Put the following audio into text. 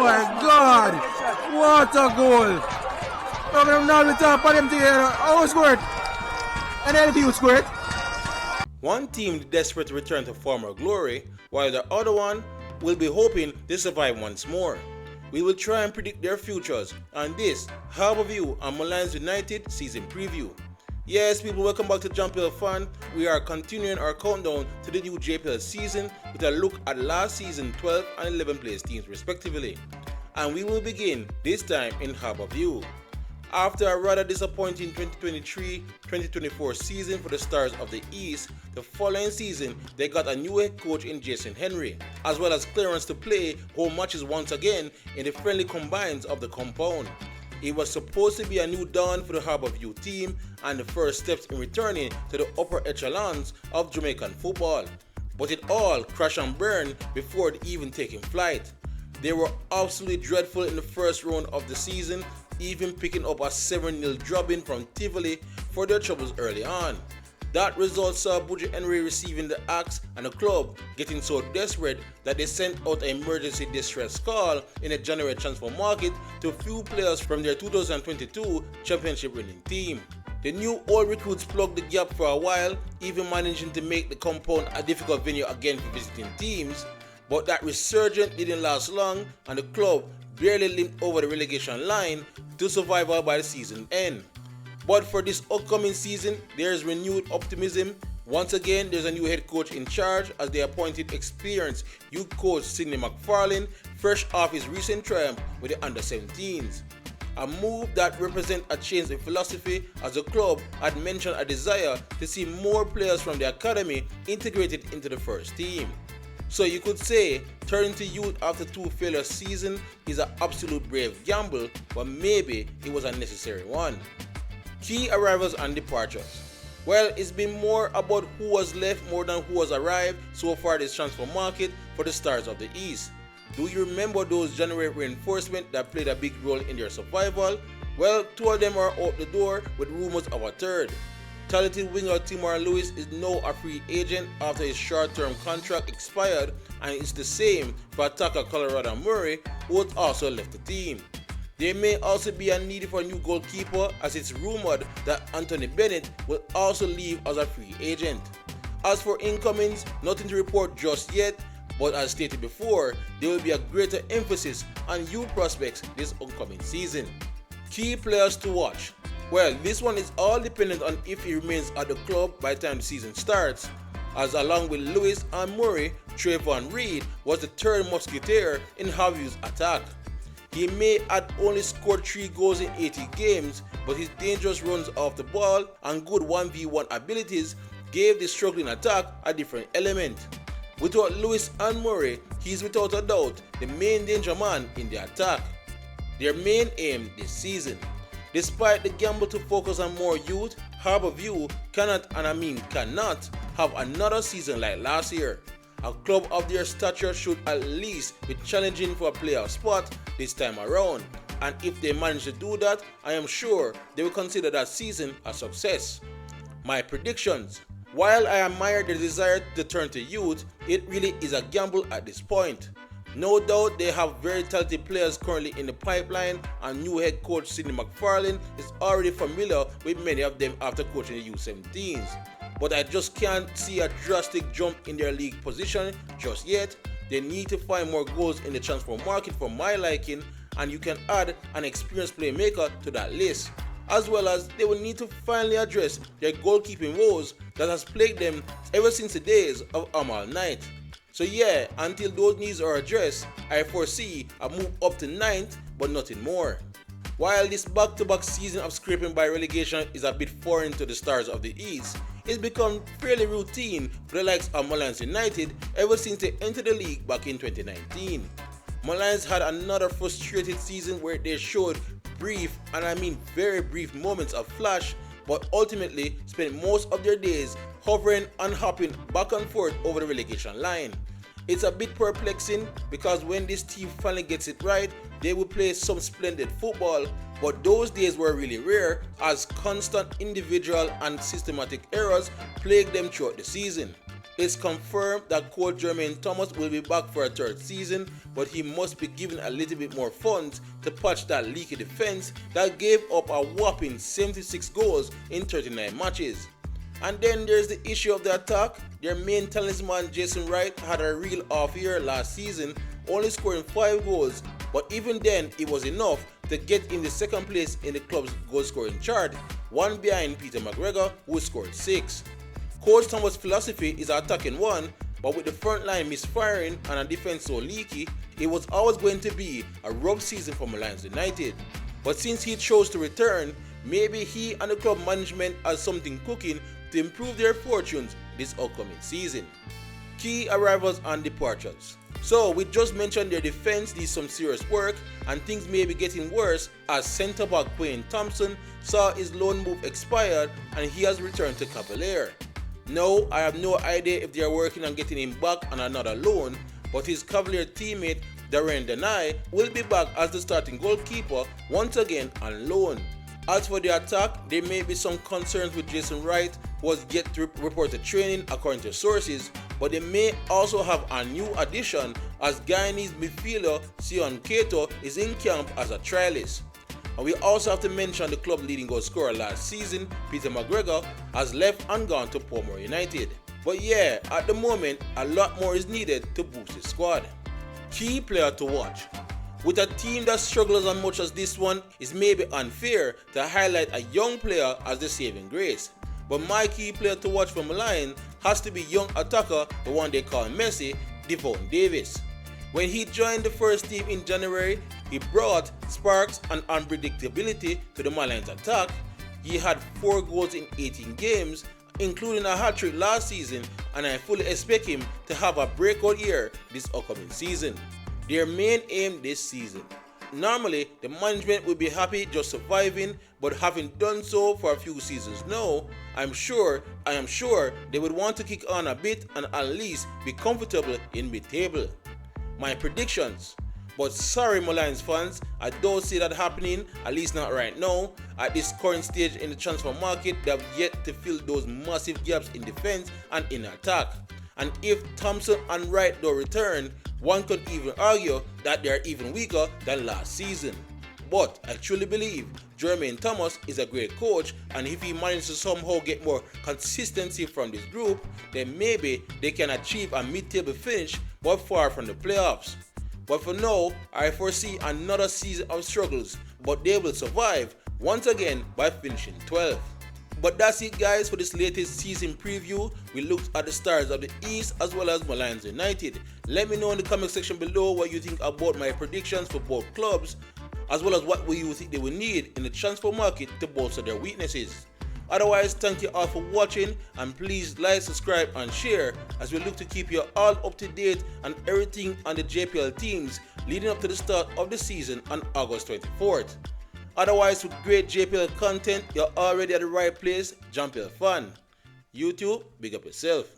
my God! What a goal! Look at him now with top of them together. Oh, squirt! And then you squirt. One team desperate to return to former glory, while the other one will be hoping to survive once more. We will try and predict their futures on this Harbour View and Molynes United season preview. Yes, people, welcome back to JPL Fan. We are continuing our countdown to the new JPL season with a look at last season 12 and 11th place teams respectively. And we will begin this time in Harbour View. After a rather disappointing 2023-2024 season for the Stars of the East, the following season they got a new head coach in Jason Henry, as well as clearance to play home matches once again in the friendly combines of the compound. It was supposed to be a new dawn for the Harbour View team and the first steps in returning to the upper echelons of Jamaican football. But it all crashed and burned before it even taking flight. They were absolutely dreadful in the first round of the season, even picking up a 7-0 drubbing from Tivoli for their troubles early on. That result saw Budgie Henry receiving the axe and the club getting so desperate that they sent out an emergency distress call in the January transfer market to a few players from their 2022 championship winning team. The new old recruits plugged the gap for a while, even managing to make the compound a difficult venue again for visiting teams, but that resurgence didn't last long and the club barely limped over the relegation line to survival by the season end. But for this upcoming season, there is renewed optimism. Once again, there's a new head coach in charge as they appointed experienced youth coach Sidney McFarlane, fresh off his recent triumph with the under-17s. A move that represents a change in philosophy as the club had mentioned a desire to see more players from the academy integrated into the first team. So you could say turning to youth after 2 failure seasons is an absolute brave gamble, but maybe it was a necessary one. Key arrivals and departures. Well, it's been more about who has left more than who has arrived so far this transfer market for the Stars of the East. Do you remember those January reinforcements that played a big role in their survival? Well, 2 of them are out the door with rumors of a third. Talented winger Timor Lewis is now a free agent after his short-term contract expired, and it's the same for attacker Colorado Murray, who has also left the team. There may also be a need for a new goalkeeper, as it's rumored that Anthony Bennett will also leave as a free agent. As for incomings, nothing to report just yet, but as stated before, there will be a greater emphasis on youth prospects this upcoming season. Key players to watch. Well, this one is all dependent on if he remains at the club by the time the season starts, as along with Lewis and Murray, Trayvon Reed was the third musketeer in Harbour View's attack. He may have only scored 3 goals in 80 games, but his dangerous runs off the ball and good 1v1 abilities gave the struggling attack a different element. Without Lewis and Murray, he is without a doubt the main danger man in the attack. Their main aim this season. Despite the gamble to focus on more youth, Harbour View cannot have another season like last year. A club of their stature should at least be challenging for a playoff spot this time around, and if they manage to do that, I am sure they will consider that season a success. My predictions. While I admire the desire to turn to youth, it really is a gamble at this point. No doubt they have very talented players currently in the pipeline, and new head coach Sidney McFarlane is already familiar with many of them after coaching the U17s. But I just can't see a drastic jump in their league position just yet. They need to find more goals in the transfer market for my liking, and you can add an experienced playmaker to that list. As well as they will need to finally address their goalkeeping woes that has plagued them ever since the days of Amal Knight. So yeah, until those needs are addressed, I foresee a move up to 9th, but nothing more. While this back-to-back season of scraping by relegation is a bit foreign to the Stars of the East, it's become fairly routine for the likes of Molynes United ever since they entered the league back in 2019. Molynes had another frustrated season where they showed brief, and I mean very brief moments of flash, but ultimately spent most of their days hovering and hopping back and forth over the relegation line. It's a bit perplexing because when this team finally gets it right, they will play some splendid football, but those days were really rare as constant individual and systematic errors plagued them throughout the season. It's confirmed that coach Jermaine Thomas will be back for a third season, but he must be given a little bit more funds to patch that leaky defense that gave up a whopping 76 goals in 39 matches. And then there's the issue of the attack. Their main talisman Jason Wright had a real off year last season, only scoring 5 goals, but even then it was enough to get in the second place in the club's goal scoring chart, one behind Peter McGregor, who scored 6. Coach Thomas' philosophy is an attacking one, but with the front line misfiring and a defense so leaky, it was always going to be a rough season for Molynes United. But since he chose to return, maybe he and the club management has something cooking to improve their fortunes this upcoming season. Key arrivals and departures. So we just mentioned their defense needs some serious work, and things may be getting worse as centre-back Wayne Thompson saw his loan move expired and he has returned to Cavalier. No, I have no idea if they are working on getting him back on another loan, but his Cavalier teammate Darren Denai will be back as the starting goalkeeper once again on loan. As for the attack, there may be some concerns with Jason Wright, who has yet to report to training according to sources, but they may also have a new addition as Guyanese midfielder Sion Kato is in camp as a trialist. And we also have to mention the club leading goal scorer last season, Peter McGregor, has left and gone to Harbour United. But yeah, at the moment, a lot more is needed to boost his squad. Key player to watch. With a team that struggles as much as this one, it's maybe unfair to highlight a young player as the saving grace. But my key player to watch for Molynes has to be young attacker, the one they call Messi, Devon Davis. When he joined the first team in January, he brought sparks and unpredictability to the Molynes attack. He had 4 goals in 18 games, including a hat-trick last season, and I fully expect him to have a breakout year this upcoming season. Their main aim this season. Normally, the management will be happy just surviving, but having done so for a few seasons now, I am sure they would want to kick on a bit and at least be comfortable in mid-table. My predictions. But sorry Molynes fans, I don't see that happening, at least not right now. At this current stage in the transfer market, they have yet to fill those massive gaps in defense and in attack. And if Thompson and Wright don't return, one could even argue that they are even weaker than last season. But I truly believe Jermaine Thomas is a great coach, and if he manages to somehow get more consistency from this group, then maybe they can achieve a mid-table finish but far from the playoffs. But for now, I foresee another season of struggles, but they will survive once again by finishing 12th. But that's it guys for this latest season preview. We looked at the stars of the East as well as Molynes United. Let me know in the comment section below what you think about my predictions for both clubs, as well as what you think they will need in the transfer market to bolster their weaknesses. Otherwise, thank you all for watching, and please like, subscribe and share as we look to keep you all up to date on everything on the JPL teams leading up to the start of the season on August 24th. Otherwise, with great JPL content, you're already at the right place. JPL fan. YouTube, big up yourself.